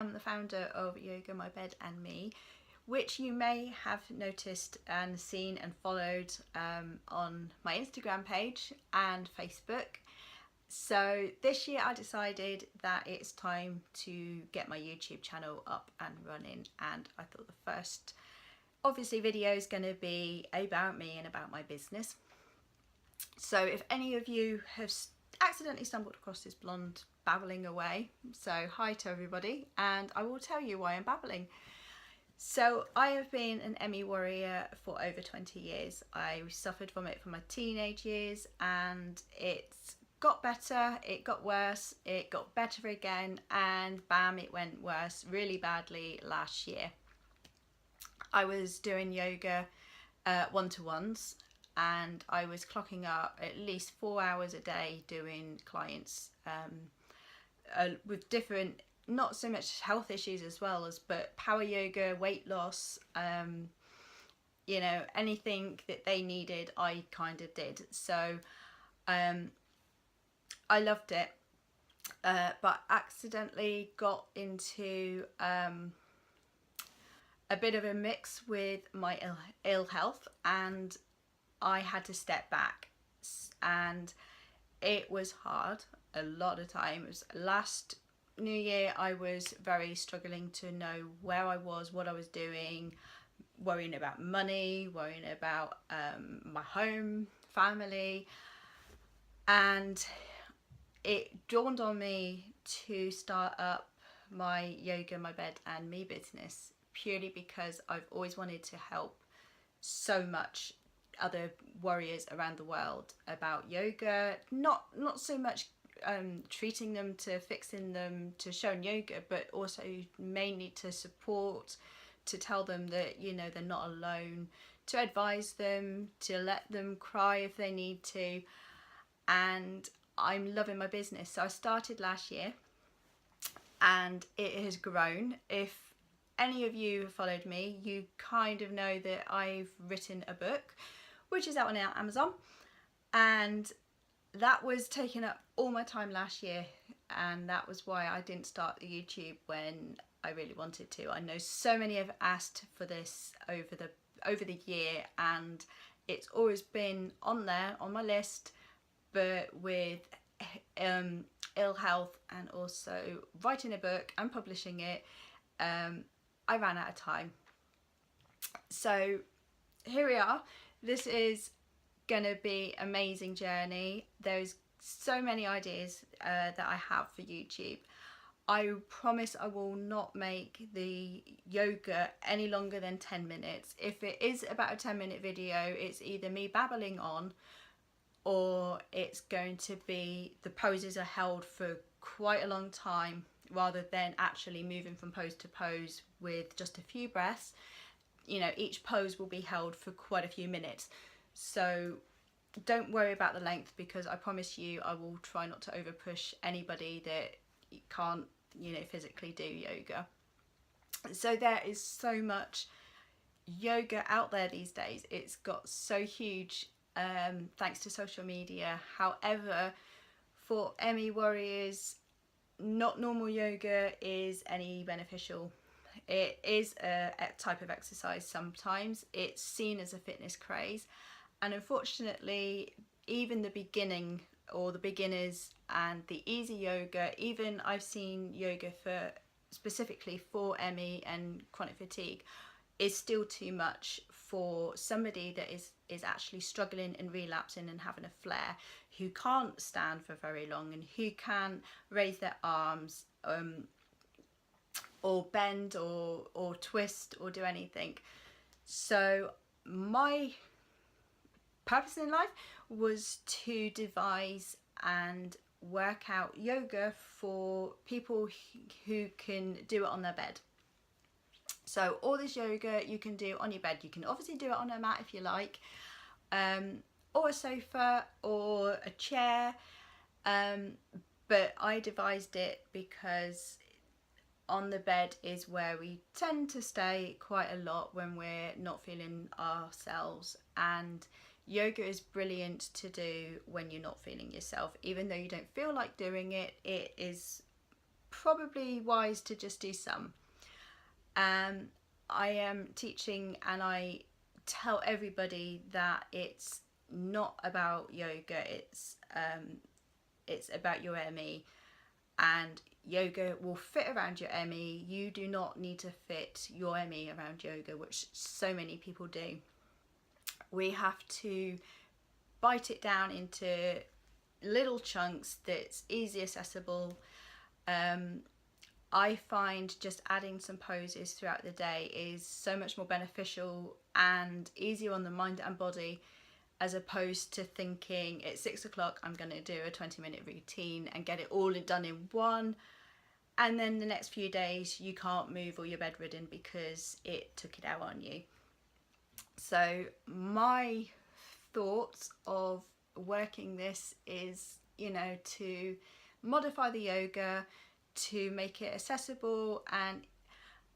I'm the founder of Yoga My Bed and Me, which you may have noticed and seen and followed on my Instagram page and Facebook. So this year I decided that it's time to get my YouTube channel up and running, and I thought the first obviously video is going to be about me and about my business. So if any of you have accidentally stumbled across this blonde babbling away, so hi to everybody, and I will tell you why I'm babbling. So I have been an ME warrior for over 20 years. I suffered from it from my teenage years, and it's got better, it got worse, it got better again, and bam, it went worse really badly last year. I was doing yoga one-to-ones, and I was clocking up at least 4 hours a day doing clients with different, not so much health issues as well as, but power yoga, weight loss, you know, anything that they needed, I kind of did. So I loved it, but accidentally got into a bit of a mix with my ill health, and I had to step back, and it was hard a lot of times. Last New Year I was very struggling to know where I was, what I was doing, worrying about money, worrying about my home, family, and it dawned on me to start up my Yoga My Bed and Me business, purely because I've always wanted to help so much other warriors around the world about yoga, not so much treating them to fixing them to showing yoga, but also mainly to support, to tell them that, you know, they're not alone, to advise them, to let them cry if they need to. And I'm loving my business. So I started last year and it has grown. If any of you have followed me, you kind of know that I've written a book which is out on Amazon, and that was taking up all my time last year, and that was why I didn't start the YouTube when I really wanted to. I know so many have asked for this over the year, and it's always been on there on my list, but with ill health and also writing a book and publishing it, I ran out of time. So here we are. This is gonna be an amazing journey. There's so many ideas that I have for YouTube. I promise I will not make the yoga any longer than 10 minutes. If it is about a 10-minute video, it's either me babbling on, or it's going to be the poses are held for quite a long time rather than actually moving from pose to pose with just a few breaths. You know, each pose will be held for quite a few minutes. So don't worry about the length, because I promise you I will try not to over push anybody that can't, you know, physically do yoga. So there is so much yoga out there these days. It's got so huge thanks to social media. However, for ME warriors, not normal yoga is any beneficial. It is a type of exercise sometimes. It's seen as a fitness craze, and unfortunately even the beginning or the beginners and the easy yoga, even I've seen yoga for specifically for ME and chronic fatigue, is still too much for somebody that is actually struggling and relapsing and having a flare, who can't stand for very long and who can't raise their arms or bend or twist or do anything. So my purpose in life was to devise and work out yoga for people who can do it on their bed. So all this yoga you can do on your bed. You can obviously do it on a mat if you like, or a sofa or a chair, but I devised it because on the bed is where we tend to stay quite a lot when we're not feeling ourselves, and yoga is brilliant to do when you're not feeling yourself. Even though you don't feel like doing it, it is probably wise to just do some. I am teaching, and I tell everybody that it's not about yoga, it's about your ME, and yoga will fit around your ME. You do not need to fit your ME around yoga, which so many people do. We have to bite it down into little chunks that's easy accessible. I find just adding some poses throughout the day is so much more beneficial and easier on the mind and body, as opposed to thinking at 6 o'clock I'm going to do a 20-minute routine and get it all done in one, and then the next few days you can't move or you're bedridden because it took it out on you. So my thoughts of working this is, you know, to modify the yoga, to make it accessible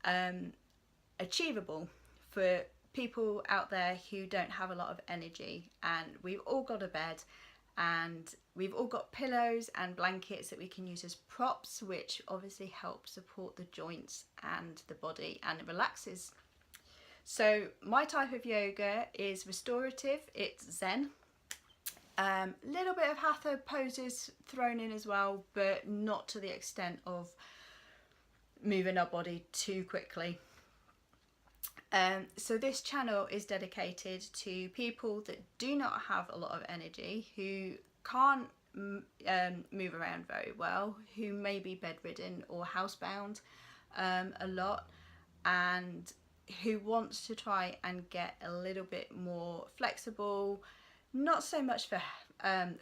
and achievable for people out there who don't have a lot of energy. And we've all got a bed, and we've all got pillows and blankets that we can use as props, which obviously help support the joints and the body, and it relaxes. So my type of yoga is restorative, it's Zen. Little bit of hatha poses thrown in as well, but not to the extent of moving our body too quickly. So this channel is dedicated to people that do not have a lot of energy, who can't move around very well, who may be bedridden or housebound a lot, and who wants to try and get a little bit more flexible, not so much for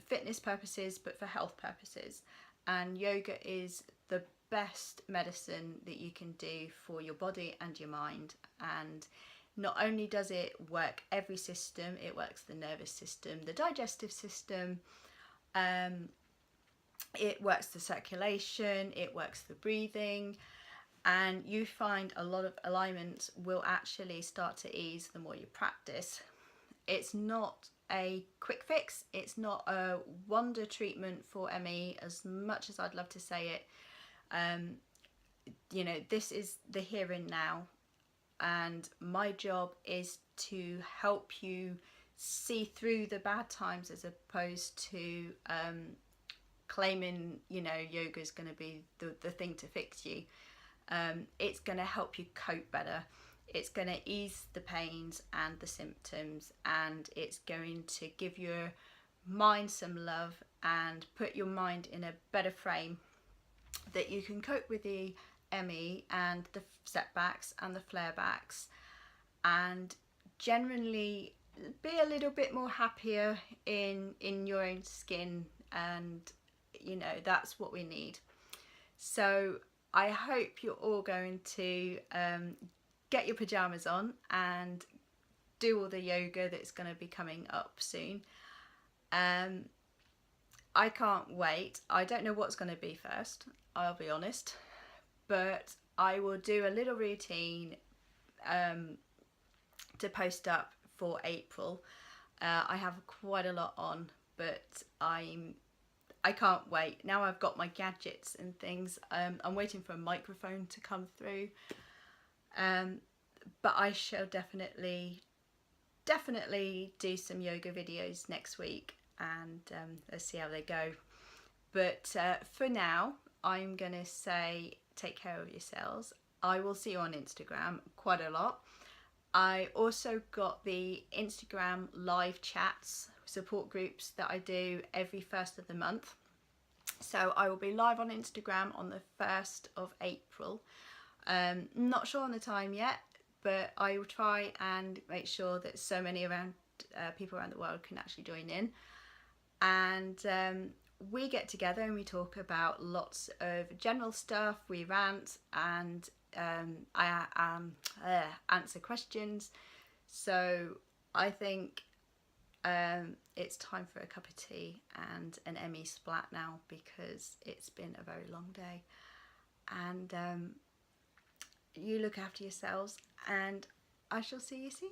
fitness purposes but for health purposes. And yoga is the best medicine that you can do for your body and your mind. And not only does it work every system, it works the nervous system, the digestive system, it works the circulation, it works the breathing, and you find a lot of alignments will actually start to ease the more you practice. It's not a quick fix, it's not a wonder treatment for ME, as much as I'd love to say it. You know, this is the here and now, and my job is to help you see through the bad times, as opposed to claiming, you know, yoga is going to be the thing to fix you. It's going to help you cope better. It's going to ease the pains and the symptoms, and it's going to give your mind some love and put your mind in a better frame that you can cope with the ME and the setbacks and the flare backs, and generally be a little bit more happier in your own skin. And you know, that's what we need. So I hope you're all going to get your pajamas on and do all the yoga that's going to be coming up soon. I can't wait. I don't know what's going to be first, I'll be honest, but I will do a little routine to post up for April. I have quite a lot on, but I can't wait. Now I've got my gadgets and things. I'm waiting for a microphone to come through. But I shall definitely do some yoga videos next week, and let's see how they go. But for now, I'm gonna say take care of yourselves. I will see you on Instagram quite a lot. I also got the Instagram live chats, support groups that I do every 1st of the month. So I will be live on Instagram on the 1st of April. Not sure on the time yet, but I will try and make sure that so many people around the world can actually join in. And we get together and we talk about lots of general stuff. We rant, and I answer questions. So I think it's time for a cup of tea and an ME splat now, because it's been a very long day. And you look after yourselves, and I shall see you soon.